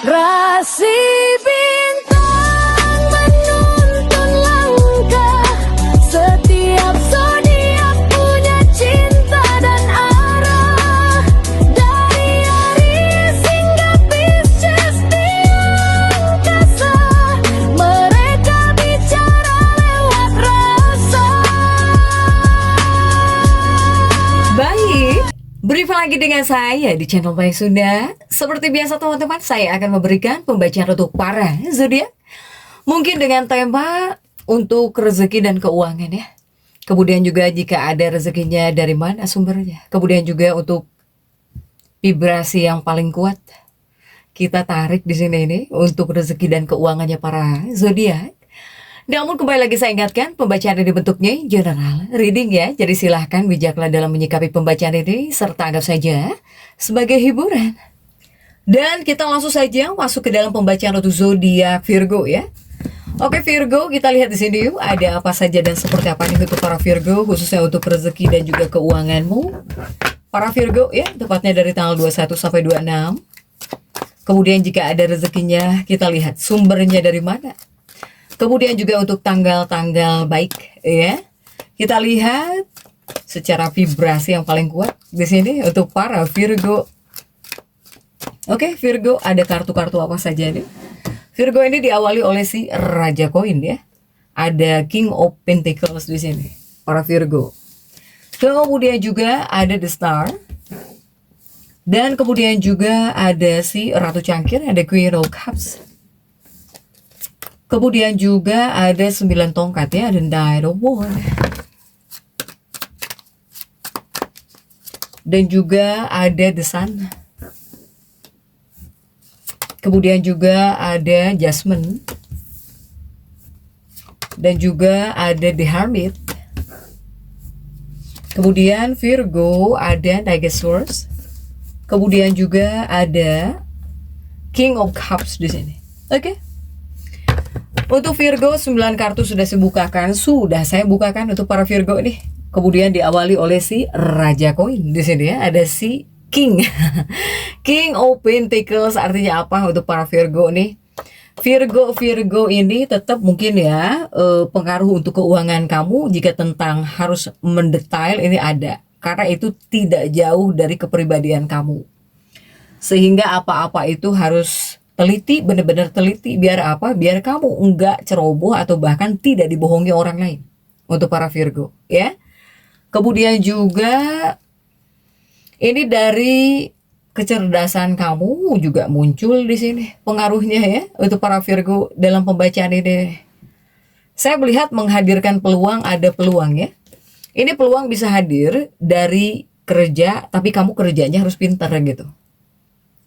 Rasi bintang menuntun langkah, setiap zodiak punya cinta dan arah. Dari Aries hingga Pisces di angkasa, mereka bicara lewat rasa. Baik, berjumpa lagi dengan saya di channel Baik Sunda. Seperti biasa teman-teman, saya akan memberikan pembacaan untuk para zodiak. Mungkin dengan tema untuk rezeki dan keuangan ya. Kemudian juga jika ada rezekinya dari mana sumbernya. Kemudian juga untuk vibrasi yang paling kuat kita tarik di sini ini untuk rezeki dan keuangannya para zodiak. Namun kembali lagi saya ingatkan, pembacaan ini bentuknya general reading ya. Jadi silahkan bijaklah dalam menyikapi pembacaan ini, serta anggap saja sebagai hiburan. Dan kita langsung saja masuk ke dalam pembacaan untuk zodiak Virgo ya. Oke Virgo, kita lihat di sini yuk, ada apa saja dan seperti apa nih untuk para Virgo, khususnya untuk rezeki dan juga keuanganmu. Para Virgo ya, tepatnya dari tanggal 21 sampai 26. Kemudian jika ada rezekinya, kita lihat sumbernya dari mana. Kemudian juga untuk tanggal-tanggal baik ya. Kita lihat secara vibrasi yang paling kuat di sini untuk para Virgo. Oke, Virgo, ada kartu-kartu apa saja nih? Virgo ini diawali oleh si Raja Koin ya. Ada King of Pentacles di sini, para Virgo. Kemudian juga ada The Star. Dan kemudian juga ada si Ratu Cangkir, ada Queen of Cups. Kemudian juga ada 9 tongkat ya, ada Knight of Wands. Dan juga ada The Sun. Kemudian juga ada Jasmine. Dan juga ada The Hermit. Kemudian Virgo ada Knight of Swords. Kemudian juga ada King of Cups di sini. Oke. Untuk Virgo 9 kartu sudah saya bukakan untuk para Virgo nih. Kemudian diawali oleh si Raja Koin di sini ya, ada si King. King of Pentacles artinya apa untuk para Virgo nih? Virgo ini tetap mungkin ya pengaruh untuk keuangan kamu jika tentang harus mendetail ini ada. Karena itu tidak jauh dari kepribadian kamu. Sehingga apa-apa itu harus teliti, benar-benar teliti. Biar apa? Biar kamu enggak ceroboh atau bahkan tidak dibohongi orang lain. Untuk para Virgo ya. Kemudian juga ini dari kecerdasan kamu juga muncul di sini pengaruhnya ya untuk para Virgo dalam pembacaan ini. Saya melihat menghadirkan peluang, ada peluang ya. Ini peluang bisa hadir dari kerja, tapi kamu kerjanya harus pintar gitu.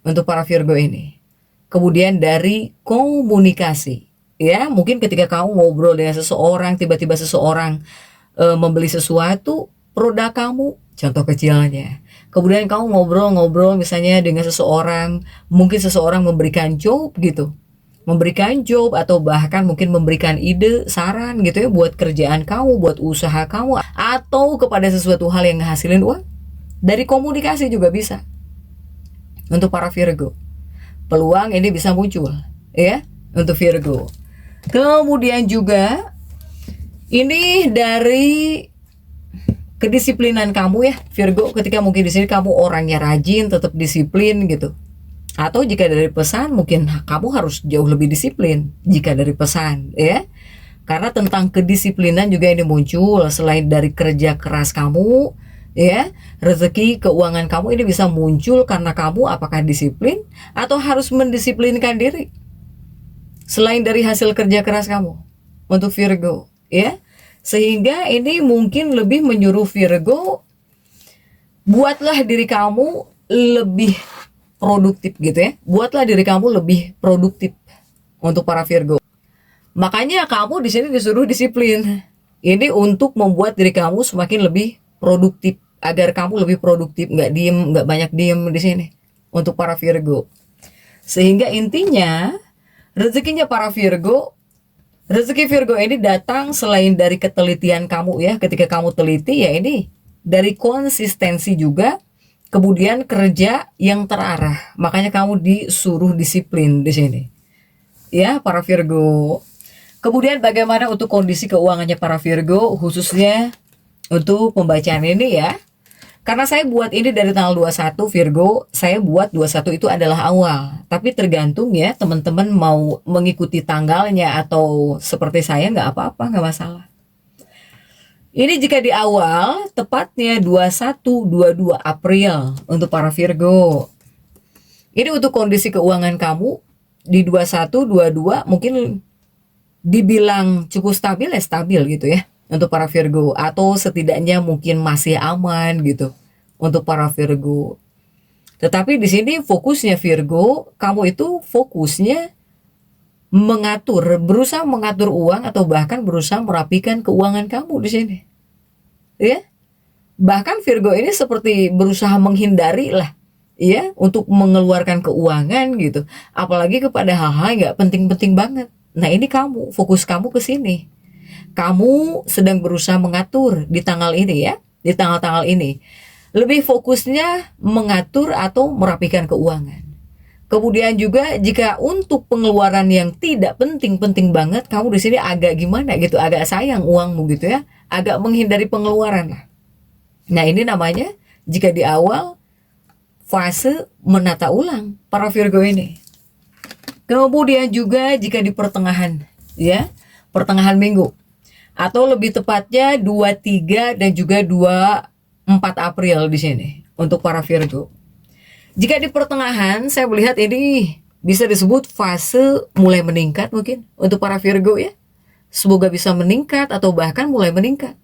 Untuk para Virgo ini. Kemudian dari komunikasi ya, mungkin ketika kamu ngobrol dengan seseorang, tiba-tiba seseorang membeli sesuatu produk kamu, contoh kecilnya. Kemudian kamu ngobrol-ngobrol misalnya dengan seseorang, mungkin seseorang memberikan job gitu, memberikan job atau bahkan mungkin memberikan ide, saran gitu ya buat kerjaan kamu, buat usaha kamu, atau kepada sesuatu hal yang ngehasilin uang. Dari komunikasi juga bisa. Untuk para Virgo, peluang ini bisa muncul ya untuk Virgo. Kemudian juga ini dari kedisiplinan kamu ya Virgo, ketika mungkin di sini kamu orangnya rajin, tetap disiplin gitu. Atau jika dari pesan mungkin kamu harus jauh lebih disiplin jika dari pesan ya. Karena tentang kedisiplinan juga ini muncul selain dari kerja keras kamu ya, rezeki keuangan kamu ini bisa muncul karena kamu apakah disiplin atau harus mendisiplinkan diri. Selain dari hasil kerja keras kamu untuk Virgo ya. Sehingga ini mungkin lebih menyuruh Virgo, buatlah diri kamu lebih produktif gitu ya. Buatlah diri kamu lebih produktif untuk para Virgo. Makanya kamu di sini disuruh disiplin. Ini untuk membuat diri kamu semakin lebih produktif, agar kamu lebih produktif, nggak diem, nggak banyak diem di sini untuk para Virgo. Sehingga intinya rezekinya para Virgo, rezeki Virgo ini datang selain dari ketelitian kamu ya. Ketika kamu teliti ya, ini dari konsistensi juga Kemudian kerja yang terarah. Makanya kamu disuruh disiplin di sini. Ya, para Virgo. Kemudian bagaimana untuk kondisi keuangannya para Virgo, khususnya untuk pembacaan ini ya. Karena saya buat ini dari tanggal 21 Virgo, saya buat 21 itu adalah awal. Tapi tergantung ya, teman-teman mau mengikuti tanggalnya atau seperti saya nggak apa-apa, nggak masalah. Ini jika di awal, tepatnya 21-22 April untuk para Virgo. Ini untuk kondisi keuangan kamu di 21-22 mungkin dibilang cukup stabil ya stabil gitu ya untuk para Virgo, atau setidaknya mungkin masih aman gitu untuk para Virgo. Tetapi di sini fokusnya Virgo, kamu itu fokusnya berusaha mengatur uang atau bahkan berusaha merapikan keuangan kamu di sini. Ya. Bahkan Virgo ini seperti berusaha menghindari lah ya untuk mengeluarkan keuangan gitu. Apalagi kepada hal-hal yang nggak penting-penting banget. Nah, ini kamu, fokus kamu ke sini. Kamu sedang berusaha mengatur di tanggal ini ya, di tanggal-tanggal ini. Lebih fokusnya mengatur atau merapikan keuangan. Kemudian juga jika untuk pengeluaran yang tidak penting-penting banget, kamu di sini agak gimana gitu, agak sayang uangmu gitu ya, agak menghindari pengeluaran lah. Nah, ini namanya jika di awal fase menata ulang para Virgo ini. Kemudian juga jika di pertengahan ya, pertengahan minggu atau lebih tepatnya 23 dan juga 24 April di sini untuk para Virgo. Jika di pertengahan, saya melihat ini bisa disebut fase mulai meningkat mungkin untuk para Virgo ya. Semoga bisa meningkat atau bahkan mulai meningkat.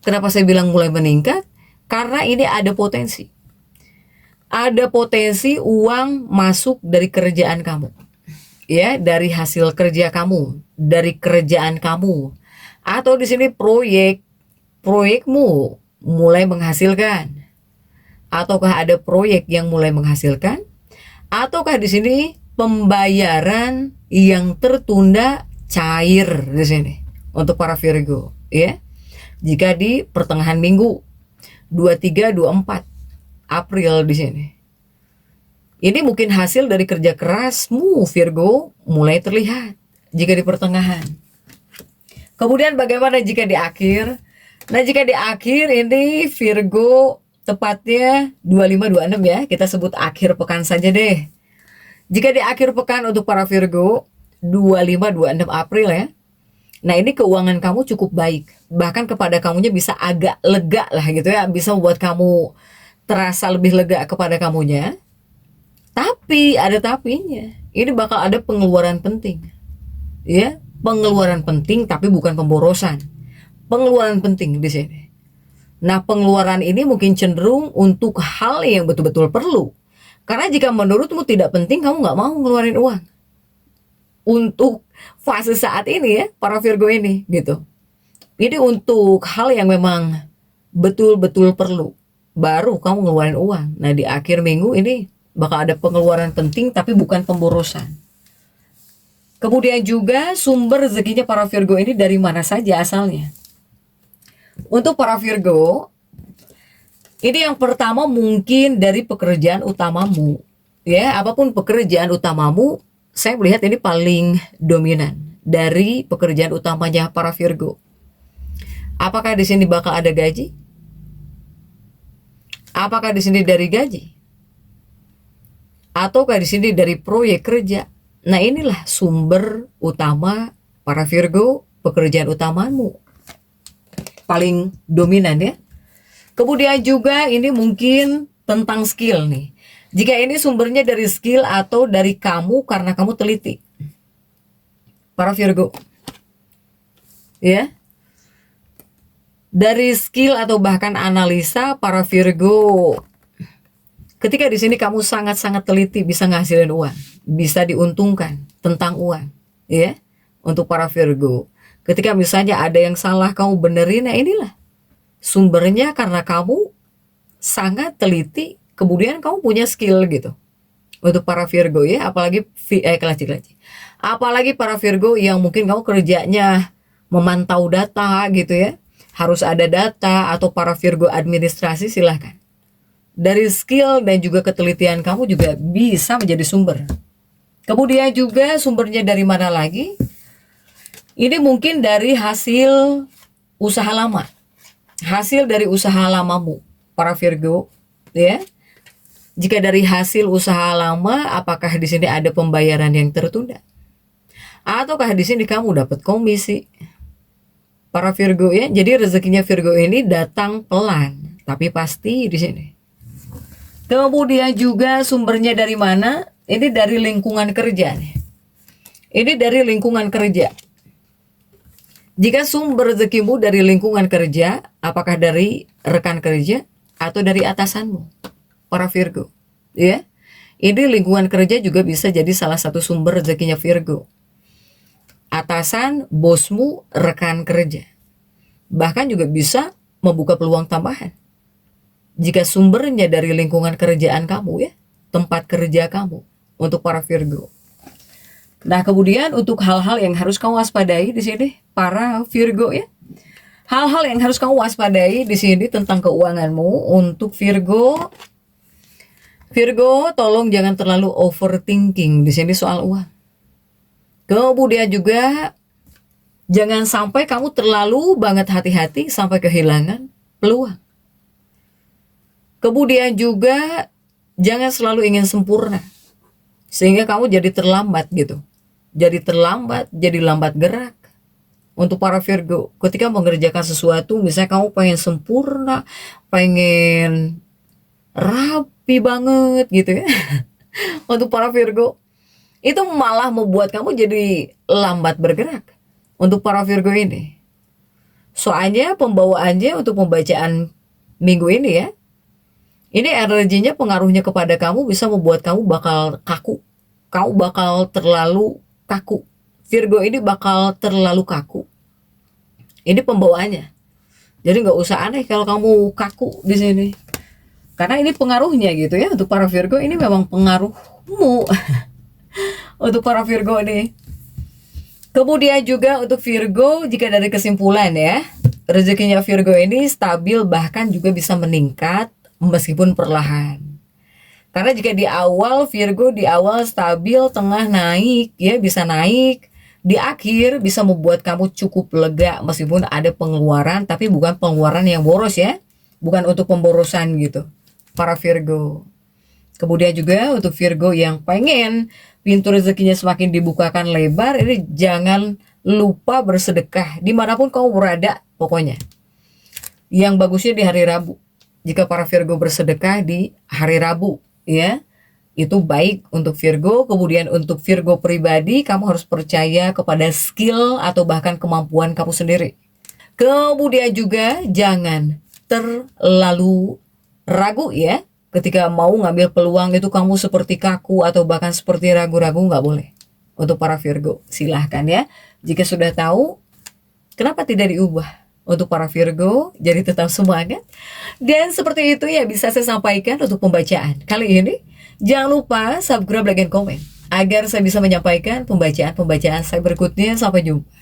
Kenapa saya bilang mulai meningkat? Karena ini ada potensi. Ada potensi uang masuk dari kerjaan kamu. Ya, dari hasil kerja kamu, dari kerjaan kamu. Atau di sini proyekmu mulai menghasilkan. Ataukah ada proyek yang mulai menghasilkan? Ataukah di sini pembayaran yang tertunda cair di sini untuk para Virgo, ya? Jika di pertengahan minggu 23-24 April di sini. Ini mungkin hasil dari kerja kerasmu Virgo mulai terlihat jika di pertengahan. Kemudian bagaimana jika di akhir? Nah, jika di akhir ini Virgo tepatnya 25-26 ya, kita sebut akhir pekan saja deh. Jika di akhir pekan untuk para Virgo 25-26 April ya. Nah, ini keuangan kamu cukup baik. Bahkan kepada kamunya bisa agak lega lah gitu ya, bisa membuat kamu terasa lebih lega kepada kamunya. Tapi ada tapinya. Ini bakal ada pengeluaran penting. Ya, pengeluaran penting tapi bukan pemborosan. Pengeluaran penting di sini. Nah, pengeluaran ini mungkin cenderung untuk hal yang betul-betul perlu. Karena jika menurutmu tidak penting, kamu nggak mau ngeluarin uang. Untuk fase saat ini ya, para Virgo ini gitu. Ini untuk hal yang memang betul-betul perlu. Baru kamu ngeluarin uang. Nah, di akhir minggu ini bakal ada pengeluaran penting tapi bukan pemborosan. Kemudian juga sumber rezekinya para Virgo ini dari mana saja asalnya. Untuk para Virgo, ini yang pertama mungkin dari pekerjaan utamamu. Ya, apapun pekerjaan utamamu, saya melihat ini paling dominan dari pekerjaan utamanya para Virgo. Apakah di sini bakal ada gaji? Apakah di sini dari gaji? Ataukah di sini dari proyek kerja? Nah, inilah sumber utama para Virgo, pekerjaan utamamu. Paling dominan ya. Kemudian juga ini mungkin tentang skill nih. Jika ini sumbernya dari skill atau dari kamu karena kamu teliti. Para Virgo. Ya. Dari skill atau bahkan analisa para Virgo. Ketika di sini kamu sangat-sangat teliti bisa ngasilin uang, bisa diuntungkan tentang uang, ya. Untuk para Virgo. Ketika misalnya ada yang salah kamu benerin, nah inilah sumbernya karena kamu sangat teliti, kemudian kamu punya skill gitu. Untuk para Virgo ya, apalagi apalagi para Virgo yang mungkin kamu kerjanya memantau data gitu ya, harus ada data, atau para Virgo administrasi silahkan. Dari skill dan juga ketelitian kamu juga bisa menjadi sumber. Kemudian juga sumbernya dari mana lagi? Ini mungkin dari hasil usaha lama. Hasil dari usaha lamamu, para Virgo, ya. Jika dari hasil usaha lama, apakah di sini ada pembayaran yang tertunda? Ataukah di sini kamu dapat komisi? Para Virgo ya. Jadi rezekinya Virgo ini datang pelan, tapi pasti di sini. Kemudian juga sumbernya dari mana? Ini dari lingkungan kerja nih. Ini dari lingkungan kerja. Jika sumber rezekimu dari lingkungan kerja, apakah dari rekan kerja atau dari atasanmu? Para Virgo, ya. Ini lingkungan kerja juga bisa jadi salah satu sumber rezekinya Virgo. Atasan, bosmu, rekan kerja. Bahkan juga bisa membuka peluang tambahan. Jika sumbernya dari lingkungan kerjaan kamu ya, tempat kerja kamu, untuk para Virgo. Nah, kemudian untuk hal-hal yang harus kamu waspadai di sini, para Virgo ya. Hal-hal yang harus kamu waspadai di sini tentang keuanganmu untuk Virgo. Virgo, tolong jangan terlalu overthinking di sini soal uang. Kemudian juga jangan sampai kamu terlalu banget hati-hati sampai kehilangan peluang. Kemudian juga jangan selalu ingin sempurna sehingga kamu jadi terlambat gitu. Jadi terlambat, jadi lambat gerak. Untuk para Virgo, ketika mengerjakan sesuatu, misalnya kamu pengen sempurna, pengen rapi banget gitu ya. Untuk para Virgo, itu malah membuat kamu jadi lambat bergerak. Untuk para Virgo ini. Soalnya pembawaannya untuk pembacaan minggu ini ya. Ini energinya, pengaruhnya kepada kamu bisa membuat kamu bakal kaku. Kamu bakal terlalu kaku. Virgo ini bakal terlalu kaku. Ini pembawaannya. Jadi nggak usah aneh kalau kamu kaku di sini. Karena ini pengaruhnya gitu ya. Untuk para Virgo ini memang pengaruhmu. Untuk para Virgo ini. Kemudian juga untuk Virgo, jika dari kesimpulan ya, rezekinya Virgo ini stabil bahkan juga bisa meningkat meskipun perlahan. Karena jika di awal Virgo di awal stabil, tengah naik ya, bisa naik, di akhir bisa membuat kamu cukup lega meskipun ada pengeluaran, tapi bukan pengeluaran yang boros ya, bukan untuk pemborosan gitu para Virgo. Kemudian juga untuk Virgo yang pengen pintu rezekinya semakin dibukakan lebar, ini jangan lupa bersedekah dimanapun kamu berada pokoknya. Yang bagusnya di hari Rabu. Jika para Virgo bersedekah di hari Rabu ya, itu baik untuk Virgo. Kemudian untuk Virgo pribadi, kamu harus percaya kepada skill atau bahkan kemampuan kamu sendiri. Kemudian juga jangan terlalu ragu ya. Ketika mau ngambil peluang itu kamu seperti kaku atau bahkan seperti ragu-ragu, nggak boleh. Untuk para Virgo, silahkan ya. Jika sudah tahu, kenapa tidak diubah? Untuk para Virgo, jadi tetap semangat. Dan seperti itu ya bisa saya sampaikan untuk pembacaan kali ini. Jangan lupa subscribe, like, dan komen agar saya bisa menyampaikan pembacaan-pembacaan saya berikutnya. Sampai jumpa.